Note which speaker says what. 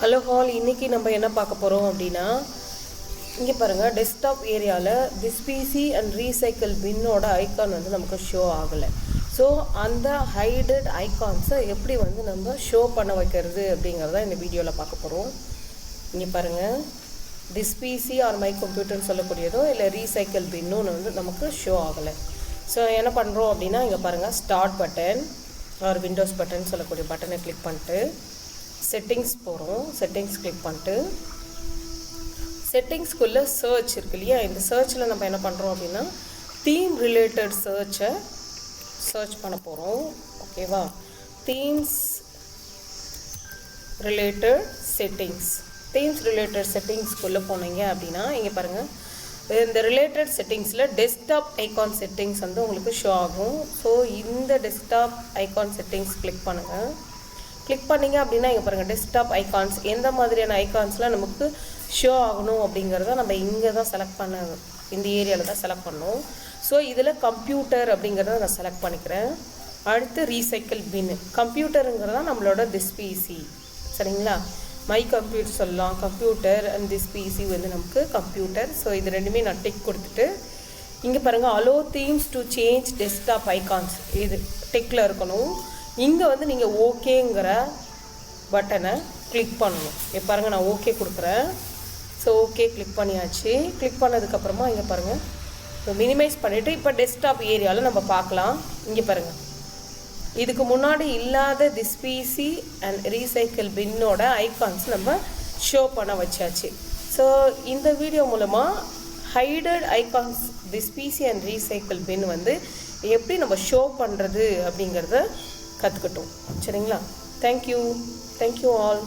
Speaker 1: Hello hall, இன்றைக்கி நம்ம என்ன பார்க்க போகிறோம் அப்படின்னா, இங்கே பாருங்கள், டெஸ்க்டாப் ஏரியாவில் திஸ் பிசி அண்ட் ரீசைக்கிள் பின்னோட ஐக்கான் வந்து நமக்கு ஷோ ஆகலை. ஸோ அந்த ஹைடட் ஐக்கான்ஸை எப்படி வந்து நம்ம ஷோ பண்ண வைக்கிறது அப்படிங்கிறத இந்த வீடியோவில் பார்க்க போகிறோம். இங்கே பாருங்கள், திஸ் பிசி ஆர் மை கம்ப்யூட்டர்னு சொல்லக்கூடியதோ இல்லை ரீசைக்கிள் பின்னுன்னு வந்து நமக்கு ஷோ ஆகலை. ஸோ என்ன பண்ணுறோம் அப்படின்னா, இங்கே பாருங்கள், start button or windows button சொல்லக்கூடிய பட்டனை கிளிக் பண்ணிட்டு செட்டிங்ஸ் போகிறோம். செட்டிங்ஸ் கிளிக் பண்ணிட்டு செட்டிங்ஸ்குள்ளே சர்ச் இருக்கு இல்லையா, இந்த சர்ச்சில் நம்ம என்ன பண்ணுறோம் அப்படின்னா தீம் ரிலேட்டட் சர்ச்சை சர்ச் பண்ண போகிறோம். ஓகேவா, themes related settings. Themes related செட்டிங்ஸ்குள்ளே போனீங்க அப்படின்னா இங்கே பாருங்கள், இந்த ரிலேட்டட் செட்டிங்ஸில் டெஸ்க்டாப் ஐகான் செட்டிங்ஸ் வந்து உங்களுக்கு ஷோ ஆகும். ஸோ இந்த டெஸ்க்டாப் ஐகான் செட்டிங்ஸ் கிளிக் பண்ணுங்கள். கிளிக் பண்ணிங்க அப்படின்னா இங்கே பாருங்கள், டெஸ்க்டாப் ஐகான்ஸ் எந்த மாதிரியான ஐகான்ஸ்லாம் நமக்கு ஷோ ஆகணும் அப்படிங்கிறத நம்ம இங்கே தான் செலக்ட் பண்ண, இந்த ஏரியாவில் தான் செலக்ட் பண்ணோம். ஸோ இதில் கம்ப்யூட்டர் அப்படிங்கிறத நான் செலக்ட் பண்ணிக்கிறேன். அடுத்து ரீசைக்கிள் பின்னு. கம்ப்யூட்டருங்கிறதா நம்மளோட திஸ் பிசி, சரிங்களா, மை கம்ப்யூட்டர் சொல்லலாம். கம்ப்யூட்டர் அண்ட் திஸ் பிசி வந்து நமக்கு கம்ப்யூட்டர். ஸோ இது ரெண்டுமே நான் டிக் கொடுத்துட்டு இங்கே பாருங்கள், allow themes to change desktop icons, இது டிக்கில் இருக்கணும். இங்கே வந்து நீங்கள் ஓகேங்கிற பட்டனை கிளிக் பண்ணணும். இப்போ பாருங்கள், நான் ஓகே கொடுக்குறேன். ஸோ ஓகே கிளிக் பண்ணியாச்சு. கிளிக் பண்ணதுக்கப்புறமா இங்கே பாருங்கள், இப்போ மினிமைஸ் பண்ணிவிட்டு இப்போ டெஸ்க்டாப் ஏரியாவில் நம்ம பார்க்கலாம். இங்கே பாருங்கள், இதுக்கு முன்னாடி இல்லாத திஸ் பிசி அண்ட் ரீசைக்கிள் பின்னோட ஐகான்ஸ் நம்ம ஷோ பண்ண வச்சாச்சு. ஸோ இந்த வீடியோ மூலமாக hided icons this PC and recycle bin வந்து எப்படி நம்ம ஷோ பண்ணுறது அப்படிங்கிறத கற்றுக்கிட்டோம். சரிங்களா, தேங்க்யூ ஆல்.